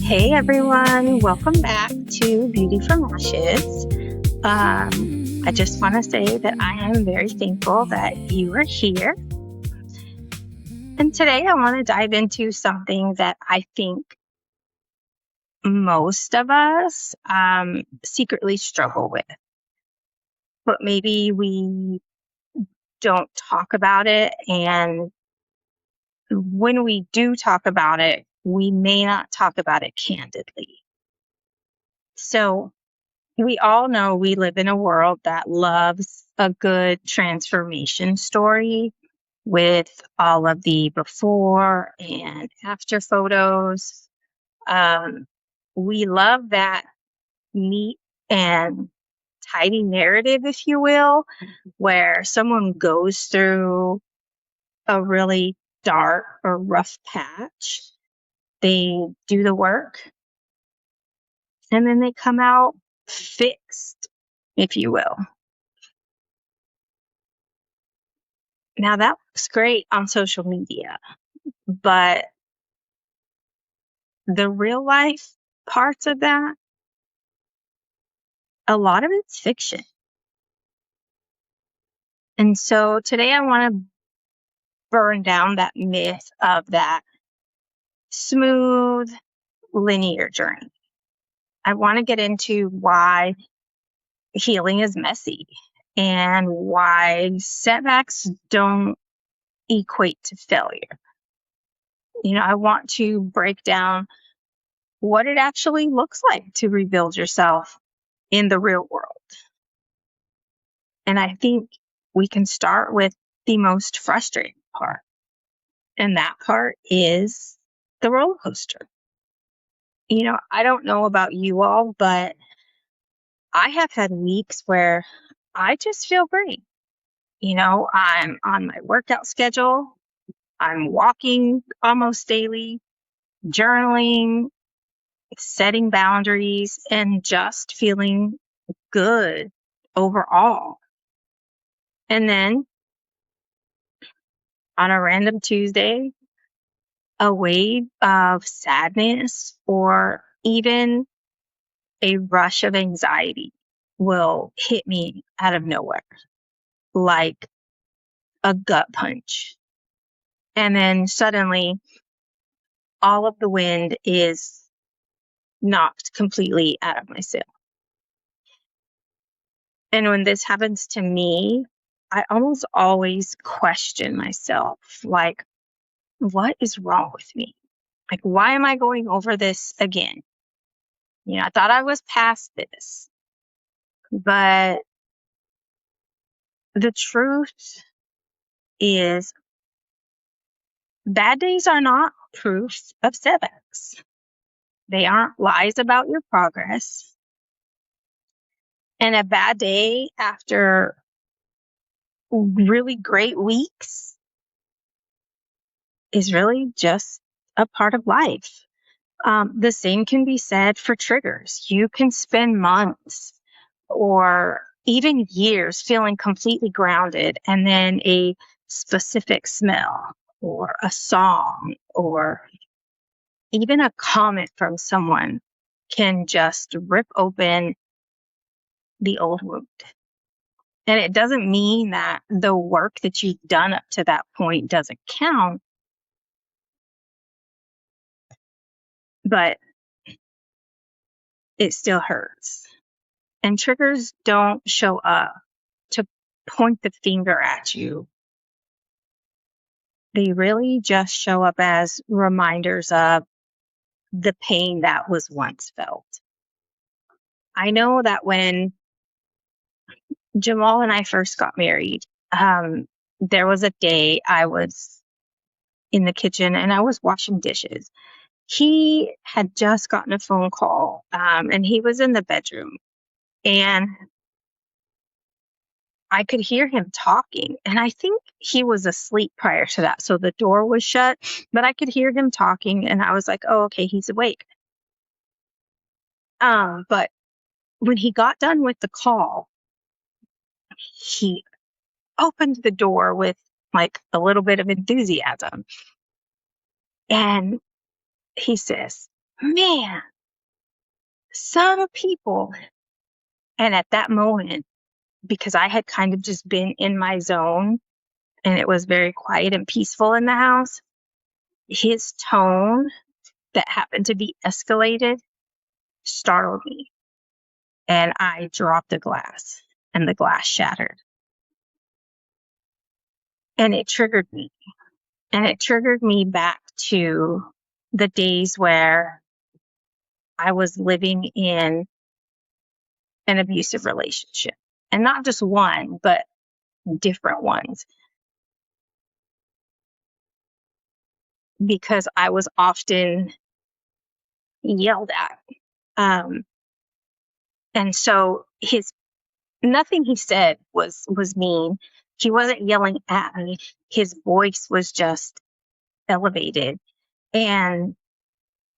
Hey everyone, welcome back to Beauty from Ashes. I just want to say that I am very thankful that you are here. And today I want to dive into something that I think most of us secretly struggle with, but maybe we don't talk about it. And when we do talk about it, we may not talk about it candidly. So we all know we live in a world that loves a good transformation story with all of the before and after photos. We love that neat and tidy narrative, if you will, where someone goes through a really dark or rough patch. They do the work and then they come out fixed, if you will. Now that looks great on social media, but the real life parts of that, a lot of it's fiction. And so today I want to burn down that myth of that smooth, linear journey. I want to get into why healing is messy and why setbacks don't equate to failure. I want to break down what it actually looks like to rebuild yourself in the real world. And I think we can start with the most frustrating part. And that part is the roller coaster. I don't know about you all, but I have had weeks where I just feel great. I'm on my workout schedule. I'm walking almost daily, journaling, setting boundaries, and just feeling good overall. And then on a random Tuesday, a wave of sadness or even a rush of anxiety will hit me out of nowhere, like a gut punch. And then suddenly, all of the wind is knocked completely out of my sail. And when this happens to me, I almost always question myself, like, what is wrong with me? Like, why am I going over this again? I thought I was past this. But the truth is, bad days are not proof of setbacks. They aren't lies about your progress. And a bad day after really great weeks is really just a part of life. The same can be said for triggers. You can spend months or even years feeling completely grounded, and then a specific smell or a song or even a comment from someone can just rip open the old wound. And it doesn't mean that the work that you've done up to that point doesn't count, but it still hurts. And triggers don't show up to point the finger at you. They really just show up as reminders of the pain that was once felt. I know that when Jamal and I first got married, there was a day I was in the kitchen and I was washing dishes. He had just gotten a phone call, and he was in the bedroom, and I could hear him talking, and I think he was asleep prior to that. So the door was shut, but I could hear him talking, and I was like, oh, okay, he's awake. But when he got done with the call, he opened the door with like a little bit of enthusiasm. And he says, man, some people, and at that moment, because I had kind of just been in my zone and it was very quiet and peaceful in the house, his tone that happened to be escalated startled me. And I dropped a glass and the glass shattered. And it triggered me. And it triggered me back to the days where I was living in an abusive relationship. And not just one, but different ones. Because I was often yelled at. And so nothing he said was mean. He wasn't yelling at me. His voice was just elevated. And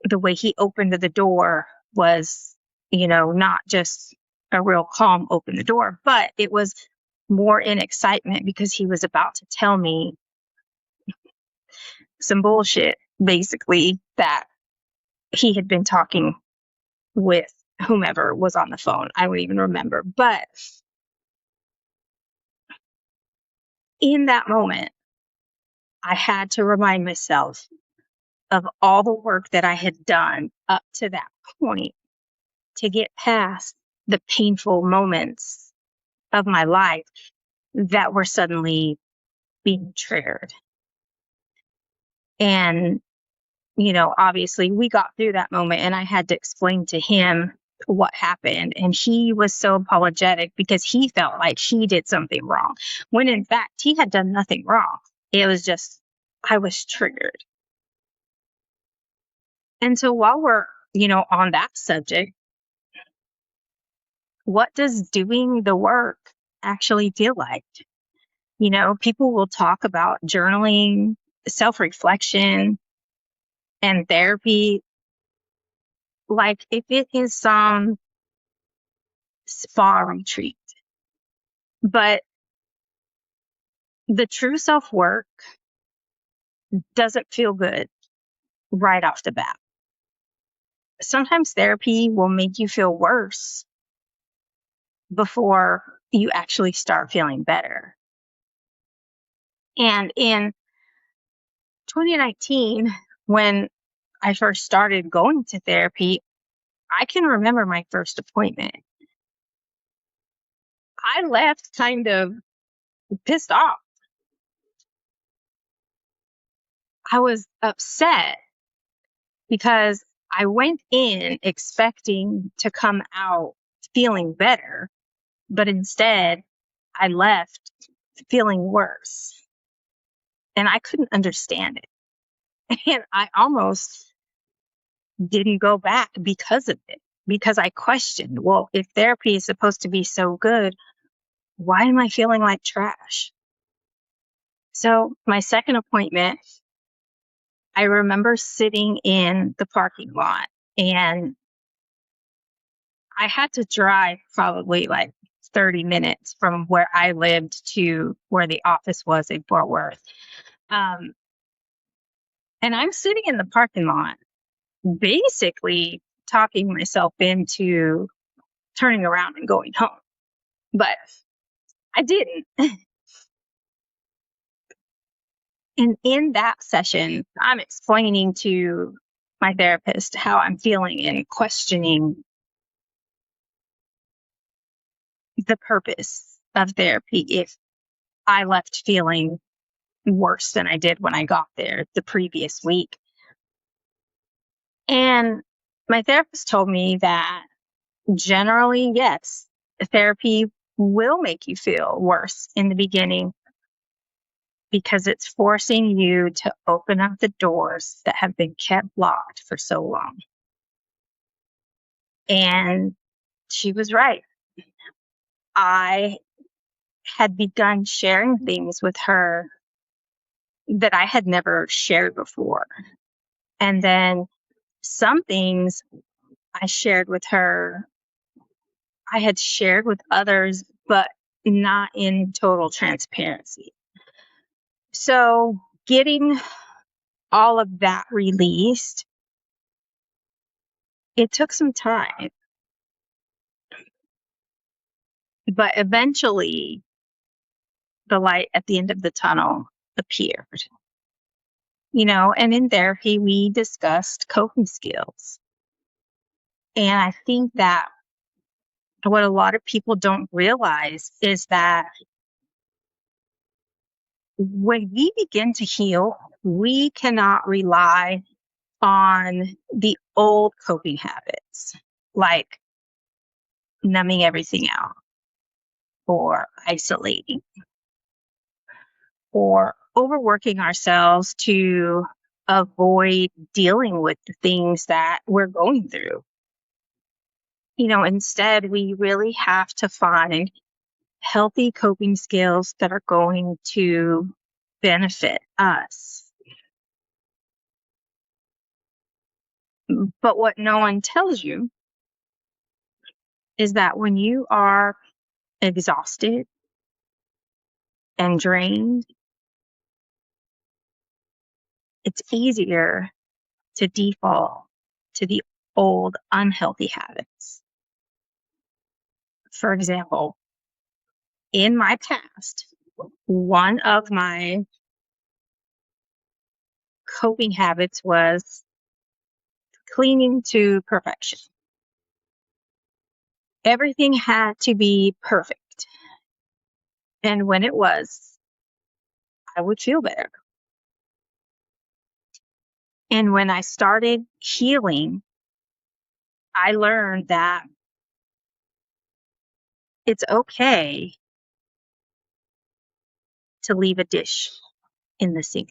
the way he opened the door was, not just a real calm open the door, but it was more in excitement because he was about to tell me some bullshit, basically, that he had been talking with whomever was on the phone. I don't even remember. But in that moment, I had to remind myself of all the work that I had done up to that point to get past the painful moments of my life that were suddenly being triggered. And, obviously we got through that moment and I had to explain to him what happened. And he was so apologetic because he felt like he did something wrong, when in fact he had done nothing wrong. It was just, I was triggered. And so while we're, on that subject, what does doing the work actually feel like? People will talk about journaling, self-reflection, and therapy like if it is some spa retreat. But the true self-work doesn't feel good right off the bat. Sometimes therapy will make you feel worse before you actually start feeling better. And in 2019, when I first started going to therapy, I can remember my first appointment. I left kind of pissed off. I was upset because I went in expecting to come out feeling better, but instead I left feeling worse. And I couldn't understand it. And I almost didn't go back because of it, because I questioned, well, if therapy is supposed to be so good, why am I feeling like trash? So my second appointment, I remember sitting in the parking lot and I had to drive probably like 30 minutes from where I lived to where the office was in Fort Worth. And I'm sitting in the parking lot, basically talking myself into turning around and going home. But I didn't. And in that session, I'm explaining to my therapist how I'm feeling and questioning the purpose of therapy if I left feeling worse than I did when I got there the previous week. And my therapist told me that generally, yes, therapy will make you feel worse in the beginning because it's forcing you to open up the doors that have been kept locked for so long. And she was right. I had begun sharing things with her that I had never shared before. And then some things I shared with her, I had shared with others, but not in total transparency. So getting all of that released it took some time, but eventually the light at the end of the tunnel appeared. And in therapy, we discussed coping skills. And I think that what a lot of people don't realize is that when we begin to heal, we cannot rely on the old coping habits, like numbing everything out or isolating or overworking ourselves to avoid dealing with the things that we're going through. Instead, we really have to find healthy coping skills that are going to benefit us. But what no one tells you is that when you are exhausted and drained, it's easier to default to the old unhealthy habits. For example, in my past, one of my coping habits was cleaning to perfection. Everything had to be perfect. And when it was, I would feel better. And when I started healing, I learned that it's okay to leave a dish in the sink.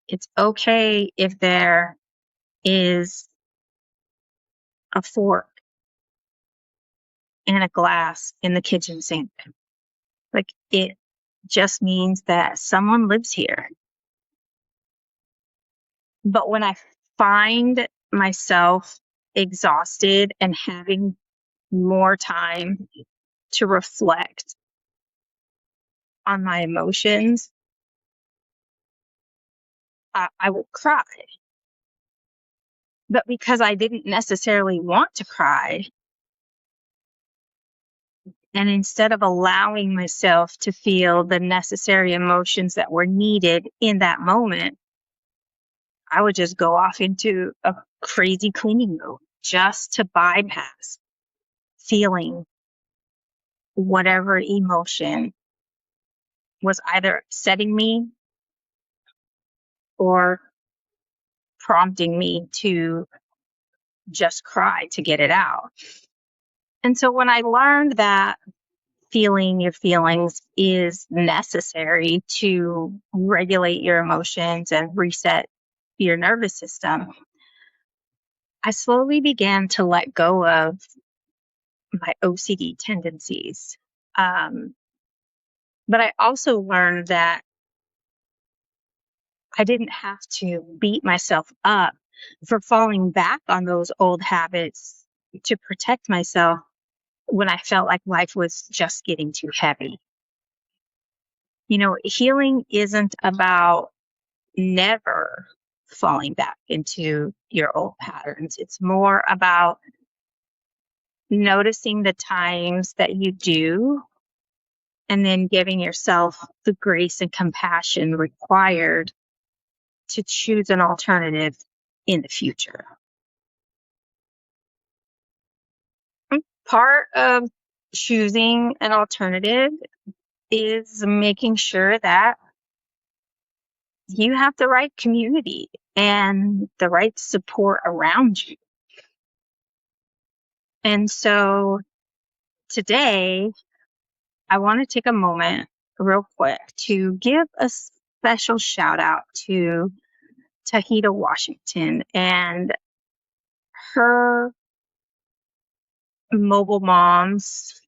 It's okay if there is a fork and a glass in the kitchen sink. Like, it just means that someone lives here. But when I find myself exhausted and having more time to reflect on my emotions, I will cry. But because I didn't necessarily want to cry, and instead of allowing myself to feel the necessary emotions that were needed in that moment, I would just go off into a crazy cleaning mode just to bypass feeling whatever emotion was either upsetting me or prompting me to just cry to get it out. And so when I learned that feeling your feelings is necessary to regulate your emotions and reset your nervous system, I slowly began to let go of my OCD tendencies. But I also learned that I didn't have to beat myself up for falling back on those old habits to protect myself when I felt like life was just getting too heavy. Healing isn't about never falling back into your old patterns. It's more about noticing the times that you do and then giving yourself the grace and compassion required to choose an alternative in the future. Part of choosing an alternative is making sure that you have the right community and the right support around you. And so today, I want to take a moment real quick to give a special shout out to Tauheedah, Washington, and her Mobile Moms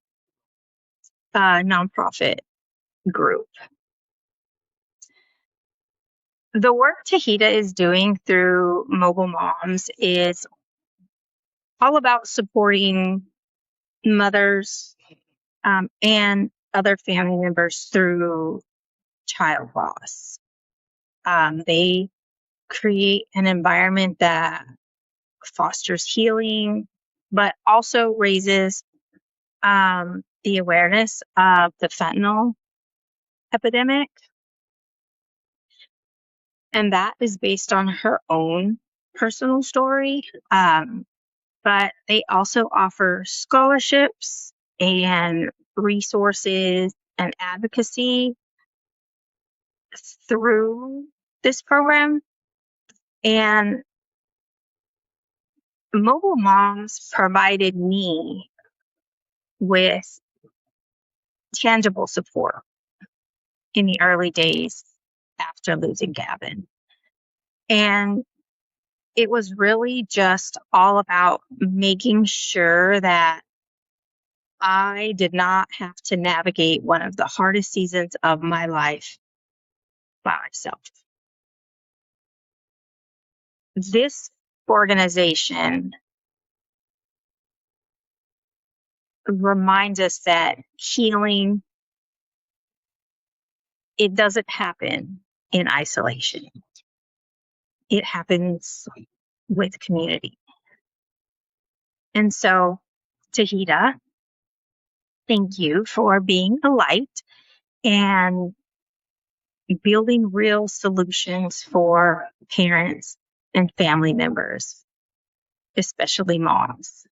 nonprofit group. The work Tauheedah is doing through Mobile Moms is all about supporting mothers and other family members through child loss. They create an environment that fosters healing, but also raises the awareness of the fentanyl epidemic. And that is based on her own personal story. But they also offer scholarships and resources and advocacy through this program. And Mobile Moms provided me with tangible support in the early days after losing Gavin. And it was really just all about making sure that I did not have to navigate one of the hardest seasons of my life by myself. This organization reminds us that healing, it doesn't happen in isolation. It happens with community. And so, Tauheedah, thank you for being a light and building real solutions for parents and family members, especially moms.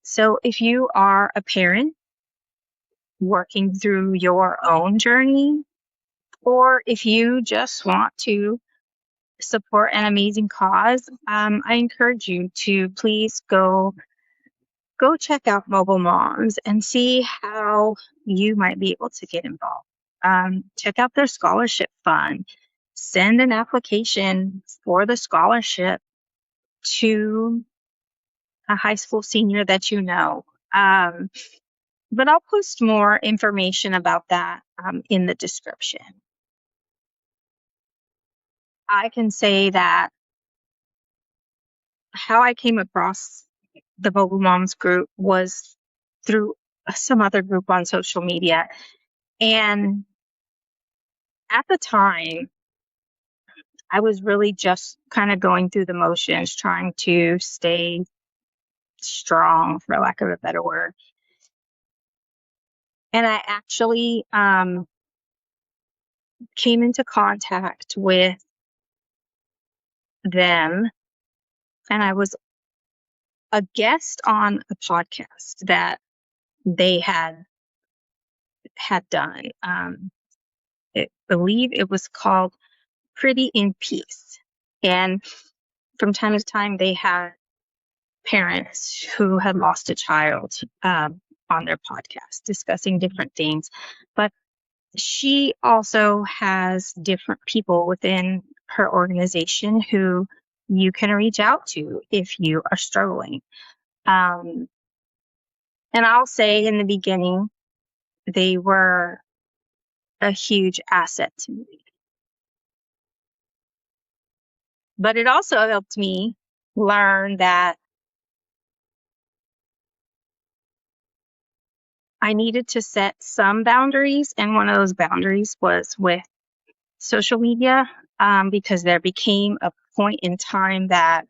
So if you are a parent working through your own journey, or if you just want to support an amazing cause, I encourage you to please go check out Mobile Moms and see how you might be able to get involved. Check out their scholarship fund. Send an application for the scholarship to a high school senior that you know. But I'll post more information about that in the description. I can say that how I came across the Mobile Moms group was through some other group on social media. And at the time, I was really just kind of going through the motions, trying to stay strong, for lack of a better word. And I actually came into contact with them, and I was a guest on a podcast that they had done. I believe it was called Pretty in Peace. And from time to time, they had parents who had lost a child on their podcast discussing different things. But she also has different people within her organization who you can reach out to if you are struggling. And I'll say in the beginning, they were a huge asset to me. But it also helped me learn that I needed to set some boundaries. And one of those boundaries was with social media, because there became a point in time that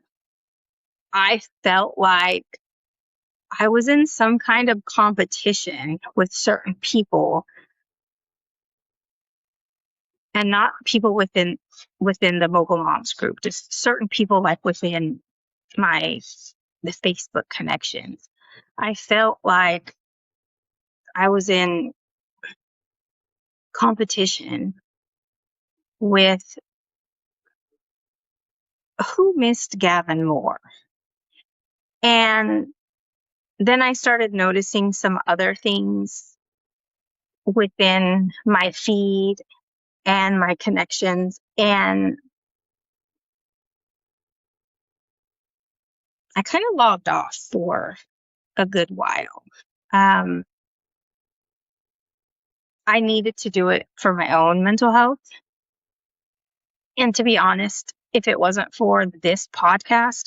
I felt like I was in some kind of competition with certain people, and not people within the Mobile Moms group, just certain people like within the Facebook connections. I felt like I was in competition with who missed Gavin more. And then I started noticing some other things within my feed and my connections, and I kind of logged off for a good while. I needed to do it for my own mental health. And to be honest, if it wasn't for this podcast,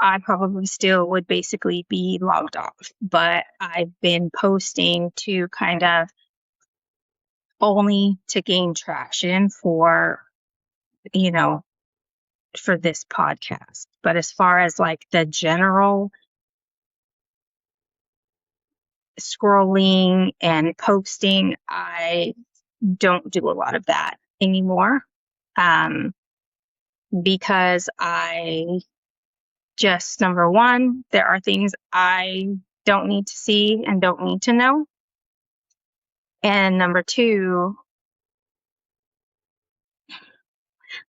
I probably still would basically be logged off. But I've been posting to kind of only to gain traction for, for this podcast. But as far as like the general scrolling and posting, I don't do a lot of that anymore. Because I just, number one, there are things I don't need to see and don't need to know. And number two,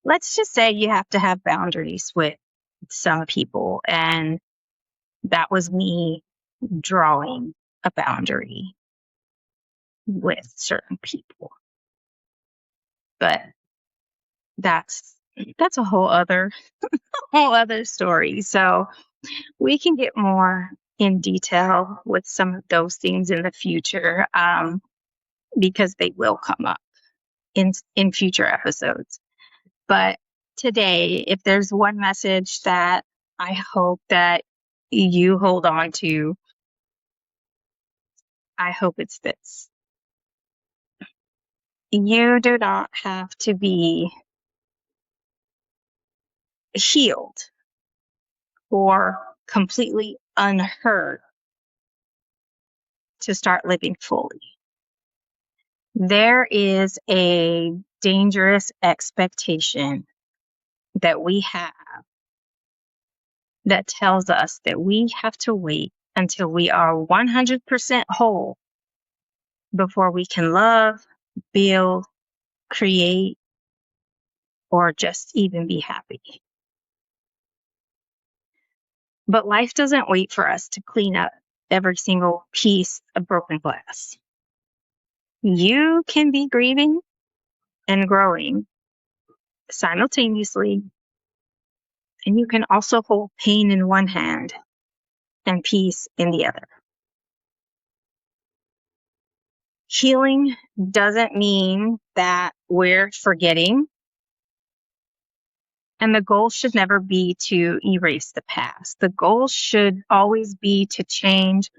let's just say you have to have boundaries with some people. And that was me drawing a boundary with certain people. But that's a whole other story. So we can get more in detail with some of those things in the future, because they will come up in future episodes. But today, if there's one message that I hope that you hold on to, I hope it's this. You do not have to be healed or completely unhurt to start living fully. There is a dangerous expectation that we have that tells us that we have to wait until we are 100% whole before we can love, build, create, or just even be happy. But life doesn't wait for us to clean up every single piece of broken glass. You can be grieving and growing simultaneously, and you can also hold pain in one hand and peace in the other. Healing doesn't mean that we're forgetting, and the goal should never be to erase the past. The goal should always be to change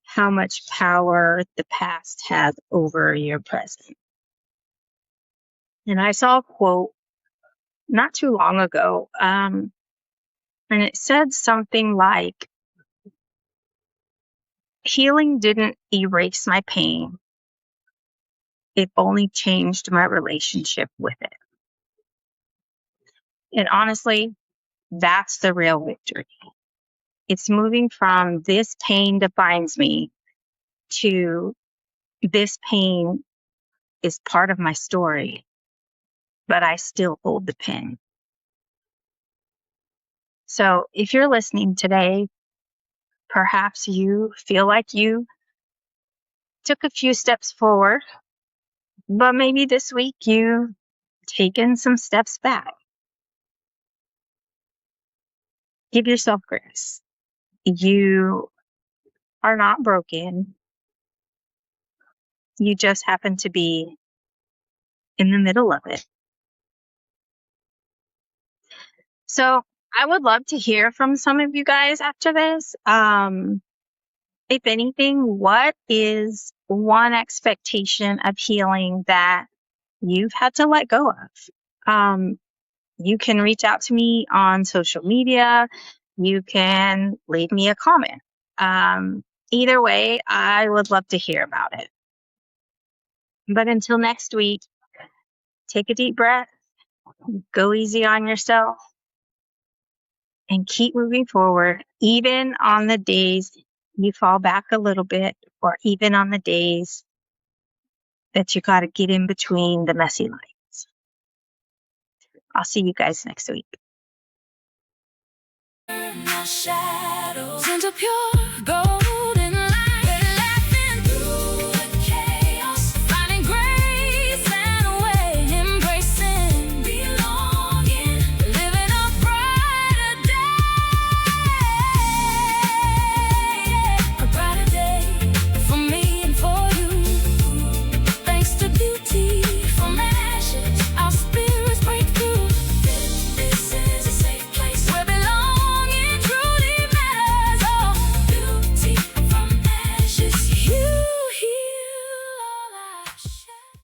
how much power the past has over your present. And I saw a quote not too long ago, and it said something like, healing didn't erase my pain. It only changed my relationship with it. And honestly, that's the real victory. It's moving from this pain defines me to this pain is part of my story, but I still hold the pen. So if you're listening today, perhaps you feel like you took a few steps forward, but maybe this week you've taken some steps back. Give yourself grace. You are not broken. You just happen to be in the middle of it. So I would love to hear from some of you guys after this. If anything, what is one expectation of healing that you've had to let go of? You can reach out to me on social media. You can leave me a comment. Either way, I would love to hear about it. But until next week, take a deep breath, go easy on yourself, and keep moving forward, even on the days you fall back a little bit, or even on the days that you got to get in between the messy lines. I'll see you guys next week.